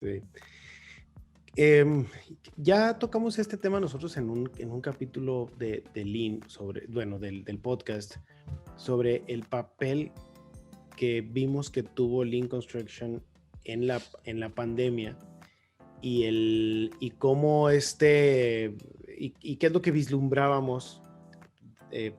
Sí. Em, ya tocamos este tema nosotros en un capítulo de Lean, del podcast, sobre el papel que vimos que tuvo Lean Construction en la pandemia y cómo y qué es lo que vislumbrábamos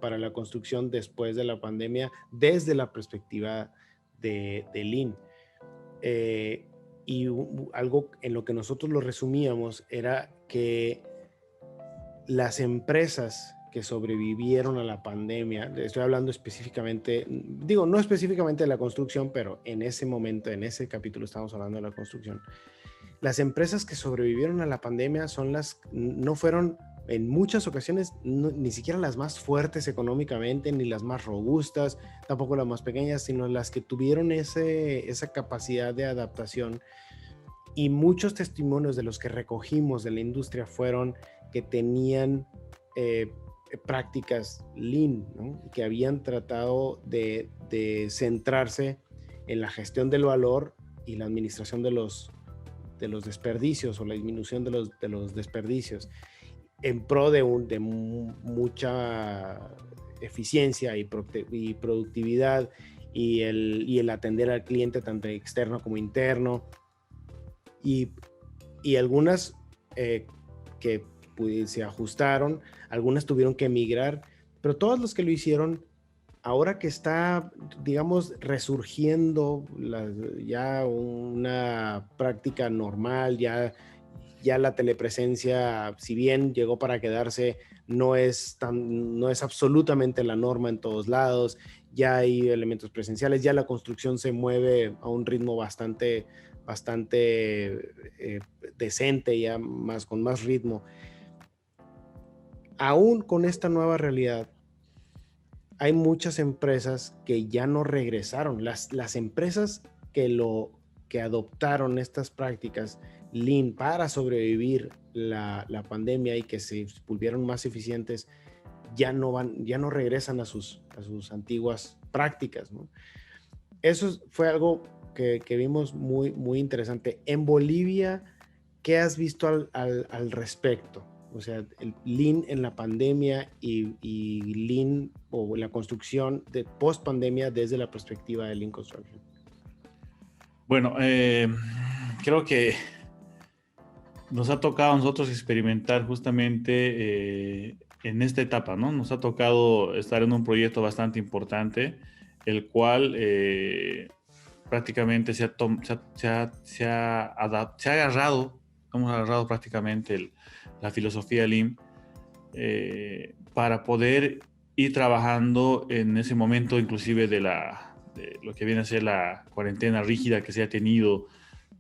para la construcción después de la pandemia desde la perspectiva de Lean. Eh, Algo en lo que nosotros lo resumíamos era que las empresas que sobrevivieron a la pandemia, estoy hablando específicamente, digo, no específicamente de la construcción, pero en ese momento, en ese capítulo estamos hablando de la construcción. Las empresas que sobrevivieron a la pandemia no fueron en muchas ocasiones ni siquiera las más fuertes económicamente, ni las más robustas, tampoco las más pequeñas, sino las que tuvieron esa capacidad de adaptación. Y muchos testimonios de los que recogimos de la industria fueron que tenían prácticas Lean, ¿no? Que habían tratado de centrarse en la gestión del valor y la administración de los desperdicios o la disminución de los desperdicios en pro de mucha eficiencia y productividad y el atender al cliente tanto externo como interno y, y algunas que se ajustaron, algunas tuvieron que emigrar, pero todos los que lo hicieron, ahora que está, digamos, resurgiendo ya una práctica normal, ya la telepresencia, si bien llegó para quedarse, no es absolutamente la norma en todos lados, ya hay elementos presenciales, ya la construcción se mueve a un ritmo bastante decente, ya con más ritmo. Aún con esta nueva realidad, hay muchas empresas que ya no regresaron. Las empresas que adoptaron estas prácticas Lean para sobrevivir la pandemia y que se volvieron más eficientes, ya no regresan a sus antiguas prácticas, ¿no? Eso fue algo que vimos muy, muy interesante. En Bolivia, ¿qué has visto al respecto? O sea, el Lean en la pandemia y Lean o la construcción de post pandemia desde la perspectiva de Lean Construction. Bueno, creo que nos ha tocado a nosotros experimentar justamente en esta etapa, ¿no? Nos ha tocado estar en un proyecto bastante importante, el cual prácticamente se ha agarrado, hemos agarrado prácticamente la filosofía Lean para poder ir trabajando en ese momento, inclusive de lo que viene a ser la cuarentena rígida que se ha tenido,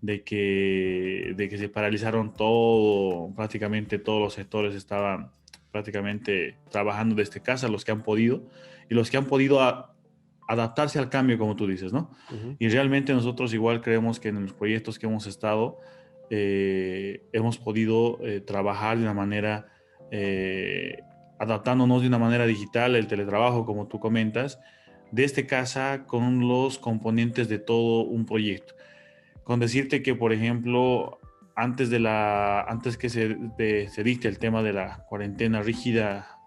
de que se paralizaron todo, prácticamente todos los sectores estaban prácticamente trabajando desde casa, los que han podido, y los que han podido adaptarse al cambio, como tú dices, ¿no? Uh-huh. Y realmente nosotros igual creemos que en los proyectos que hemos estado, hemos podido trabajar de una manera, adaptándonos de una manera digital, el teletrabajo, como tú comentas, desde casa con los componentes de todo un proyecto. Con decirte que, por ejemplo, antes que se dicte el tema de la cuarentena rígida,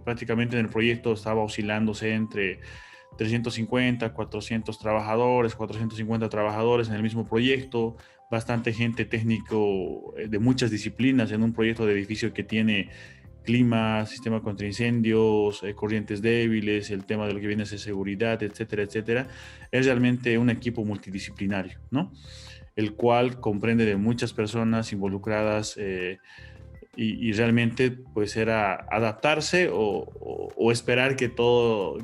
prácticamente en el proyecto estaba oscilándose entre 350, 450 trabajadores en el mismo proyecto, bastante gente técnico de muchas disciplinas en un proyecto de edificio que tiene clima, sistema contra incendios, corrientes débiles, el tema de lo que viene a ser seguridad, etcétera, etcétera. Es realmente un equipo multidisciplinario, ¿no? El cual comprende de muchas personas involucradas y realmente pues era adaptarse o esperar que todo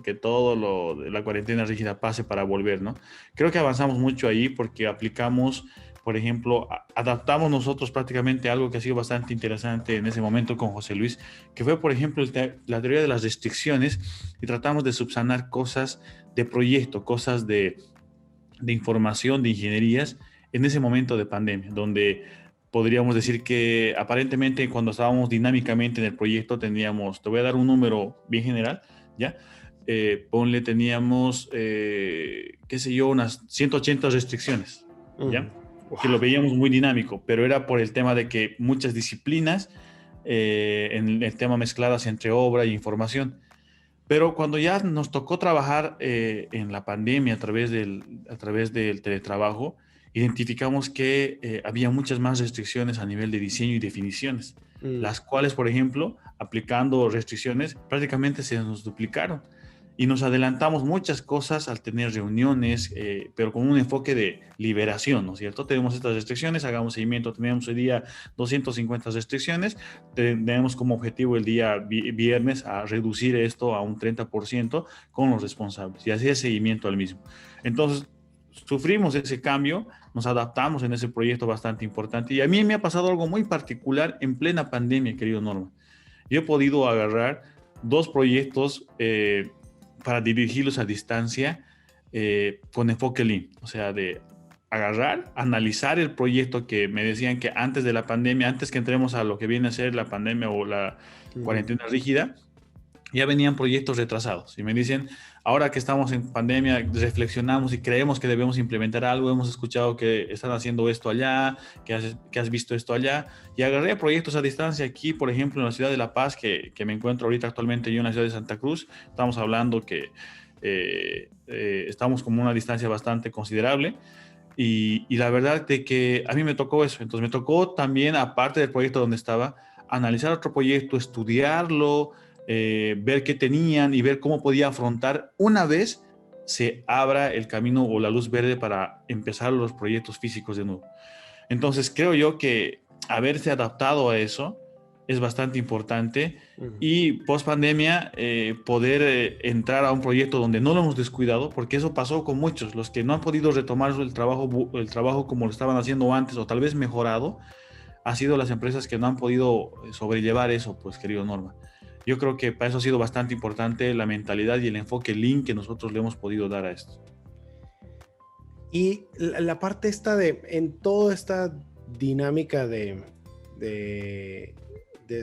la cuarentena rígida pase para volver, ¿no? Creo que avanzamos mucho ahí porque aplicamos, por ejemplo, adaptamos nosotros prácticamente algo que ha sido bastante interesante en ese momento con José Luis, que fue, por ejemplo, la teoría de las restricciones, y tratamos de subsanar cosas de proyecto, cosas de información, de ingenierías, en ese momento de pandemia, donde podríamos decir que aparentemente cuando estábamos dinámicamente en el proyecto teníamos, te voy a dar un número bien general, ¿ya? Ponle, teníamos, qué sé yo, unas 180 restricciones, ¿ya? Uh-huh. que lo veíamos muy dinámico, pero era por el tema de que muchas disciplinas en el tema mezcladas entre obra e información. Pero cuando ya nos tocó trabajar en la pandemia a través del teletrabajo, identificamos que había muchas más restricciones a nivel de diseño y definiciones, las cuales, por ejemplo, aplicando restricciones, prácticamente se nos duplicaron. Y nos adelantamos muchas cosas al tener reuniones, pero con un enfoque de liberación, ¿no es cierto? Tenemos estas restricciones, hagamos seguimiento, tenemos hoy día 250 restricciones, tenemos como objetivo el día viernes a reducir esto a un 30% con los responsables y hacer seguimiento al mismo. Entonces, sufrimos ese cambio, nos adaptamos en ese proyecto bastante importante y a mí me ha pasado algo muy particular en plena pandemia, querido Norma. Yo he podido agarrar dos proyectos para dirigirlos a distancia con enfoque Lean, o sea, de agarrar, analizar el proyecto que me decían que antes de la pandemia, antes que entremos a lo que viene a ser la pandemia o la cuarentena rígida, ya venían proyectos retrasados y me dicen, ahora que estamos en pandemia, reflexionamos y creemos que debemos implementar algo, hemos escuchado que están haciendo esto allá, que has visto esto allá, y agarré proyectos a distancia aquí, por ejemplo, en la ciudad de La Paz, que me encuentro ahorita actualmente yo en la ciudad de Santa Cruz, estamos hablando que estamos como una distancia bastante considerable, y la verdad de que a mí me tocó eso, entonces me tocó también, aparte del proyecto donde estaba, analizar otro proyecto, estudiarlo, ver qué tenían y ver cómo podía afrontar una vez se abra el camino o la luz verde para empezar los proyectos físicos de nuevo. Entonces creo yo que haberse adaptado a eso es bastante importante y post pandemia poder entrar a un proyecto donde no lo hemos descuidado, porque eso pasó con muchos, los que no han podido retomar el trabajo como lo estaban haciendo antes o tal vez mejorado, ha sido las empresas que no han podido sobrellevar eso, pues querido Norma. Yo creo que para eso ha sido bastante importante la mentalidad y el enfoque Lean que nosotros le hemos podido dar a esto. Y la parte esta en toda esta dinámica de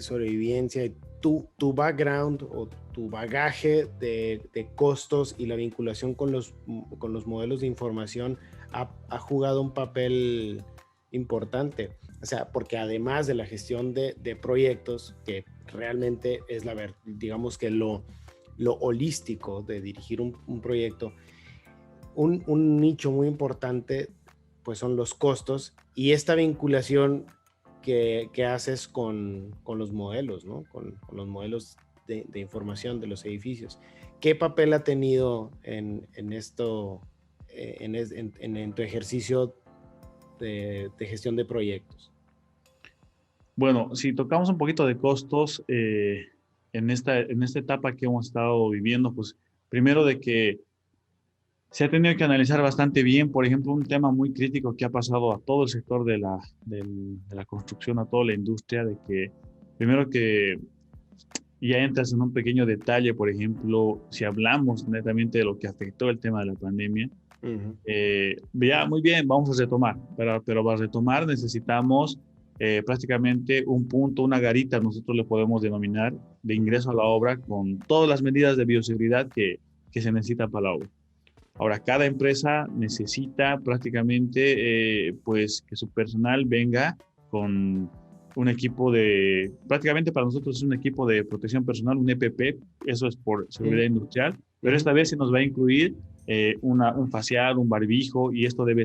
sobrevivencia, tu background o tu bagaje de costos y la vinculación con los modelos de información ha jugado un papel importante. O sea, porque además de la gestión de proyectos, que realmente es digamos que lo holístico de dirigir un proyecto, un nicho muy importante pues son los costos y esta vinculación que haces con los modelos, ¿no? Con los modelos de información de los edificios. ¿Qué papel ha tenido en esto, en tu ejercicio de gestión de proyectos? Bueno, si tocamos un poquito de costos en esta etapa que hemos estado viviendo, pues primero de que se ha tenido que analizar bastante bien, por ejemplo, un tema muy crítico que ha pasado a todo el sector de la construcción, a toda la industria, de que primero que ya entras en un pequeño detalle, por ejemplo, si hablamos netamente de lo que afectó el tema de la pandemia, ya muy bien, vamos a retomar, pero para retomar necesitamos prácticamente un punto, una garita, nosotros le podemos denominar, de ingreso a la obra con todas las medidas de bioseguridad que se necesitan para la obra. Ahora, cada empresa necesita prácticamente pues que su personal venga con un equipo prácticamente para nosotros es un equipo de protección personal, un EPP, eso es por seguridad industrial, pero esta vez se nos va a incluir un facial, un barbijo y esto debe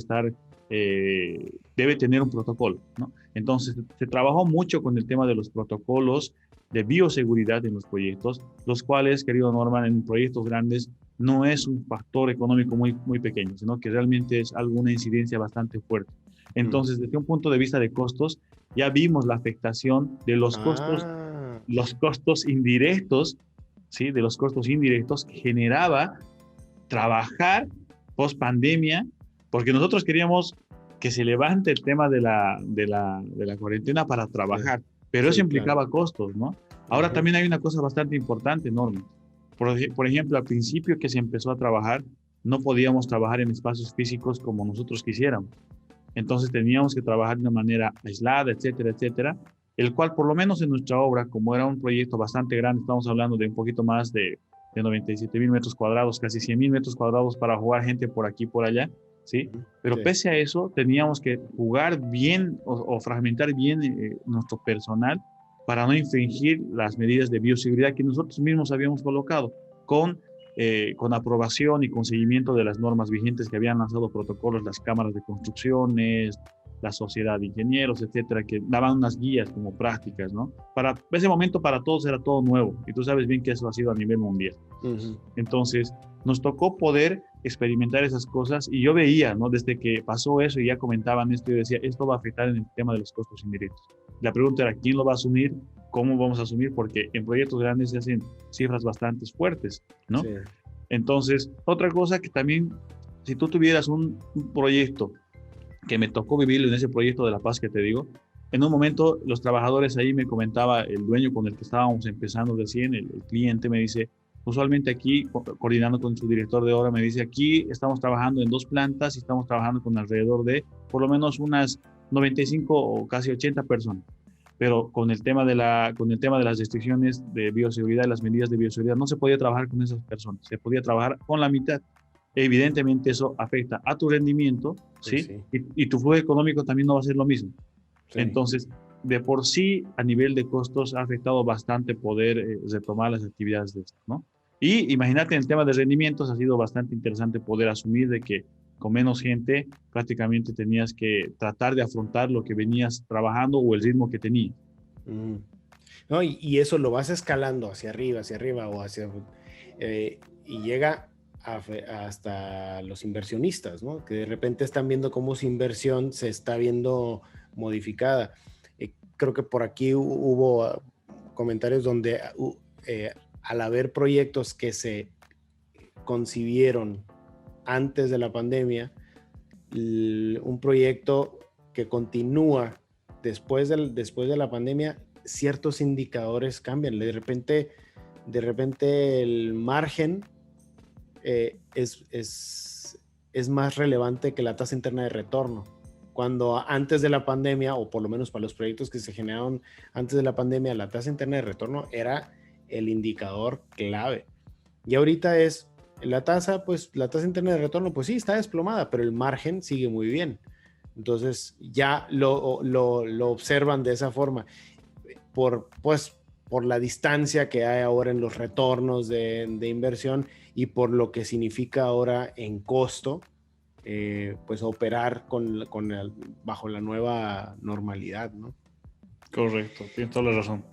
tener un protocolo, ¿no? Entonces, se trabajó mucho con el tema de los protocolos de bioseguridad en los proyectos, los cuales, querido Norman, en proyectos grandes no es un factor económico muy, muy pequeño, sino que realmente es alguna incidencia bastante fuerte. Entonces, desde un punto de vista de costos, ya vimos la afectación de los costos indirectos, ¿sí? De los costos indirectos que generaba trabajar post pandemia, porque nosotros queríamos que se levante el tema de la cuarentena para trabajar, pero eso implicaba costos, ¿no? Ahora también hay una cosa bastante importante, Norma. Por ejemplo, al principio que se empezó a trabajar, no podíamos trabajar en espacios físicos como nosotros quisiéramos. Entonces teníamos que trabajar de una manera aislada, etcétera, etcétera, el cual por lo menos en nuestra obra, como era un proyecto bastante grande, estamos hablando de un poquito más de 97,000 metros cuadrados, casi 100,000 metros cuadrados para jugar gente por aquí y por allá, ¿sí? Ujú. Pero Sí. pese a eso, teníamos que jugar bien o fragmentar bien nuestro personal para no infringir las medidas de bioseguridad que nosotros mismos habíamos colocado con aprobación y con seguimiento de las normas vigentes que habían lanzado protocolos las cámaras de construcciones, la sociedad de ingenieros, etcétera, que daban unas guías como prácticas, ¿no? Para ese momento para todos era todo nuevo y tú sabes bien que eso ha sido a nivel mundial. Ujú. Entonces, nos tocó poder experimentar esas cosas y yo veía, ¿no? Desde que pasó eso y ya comentaban esto, yo decía, esto va a afectar en el tema de los costos indirectos. La pregunta era, ¿quién lo va a asumir? ¿Cómo vamos a asumir? Porque en proyectos grandes se hacen cifras bastante fuertes, ¿no? Sí. Entonces, otra cosa que también, si tú tuvieras un proyecto que me tocó vivirlo en ese proyecto de La Paz que te digo, en un momento los trabajadores ahí me comentaba, el dueño con el que estábamos empezando recién, el cliente me dice, usualmente aquí, coordinando con su director de obra, me dice, aquí estamos trabajando en 2 plantas y estamos trabajando con alrededor de por lo menos unas 95 o casi 80 personas. Pero con el tema de las restricciones de bioseguridad y las medidas de bioseguridad, no se podía trabajar con esas personas, se podía trabajar con la mitad. Evidentemente eso afecta a tu rendimiento, Pues ¿sí? sí. Y tu flujo económico también no va a ser lo mismo. Sí. Entonces, de por sí, a nivel de costos, ha afectado bastante poder retomar las actividades de esto, ¿no? Y imagínate, en el tema de rendimientos ha sido bastante interesante poder asumir de que con menos gente prácticamente tenías que tratar de afrontar lo que venías trabajando o el ritmo que tenías. Mm. No, y eso lo vas escalando hacia arriba o y llega hasta los inversionistas, ¿no? Que de repente están viendo cómo su inversión se está viendo modificada. Creo que por aquí hubo comentarios donde al haber proyectos que se concibieron antes de la pandemia, un proyecto que continúa después de la pandemia, ciertos indicadores cambian. De repente el margen es más relevante que la tasa interna de retorno. Cuando antes de la pandemia, o por lo menos para los proyectos que se generaron antes de la pandemia, la tasa interna de retorno era el indicador clave. Y ahorita es pues la tasa interna de retorno, pues sí, está desplomada, pero el margen sigue muy bien. Entonces ya lo observan de esa forma por la distancia que hay ahora en los retornos de inversión y por lo que significa ahora en costo, pues operar bajo la nueva normalidad, ¿no? Correcto, tienes toda la razón.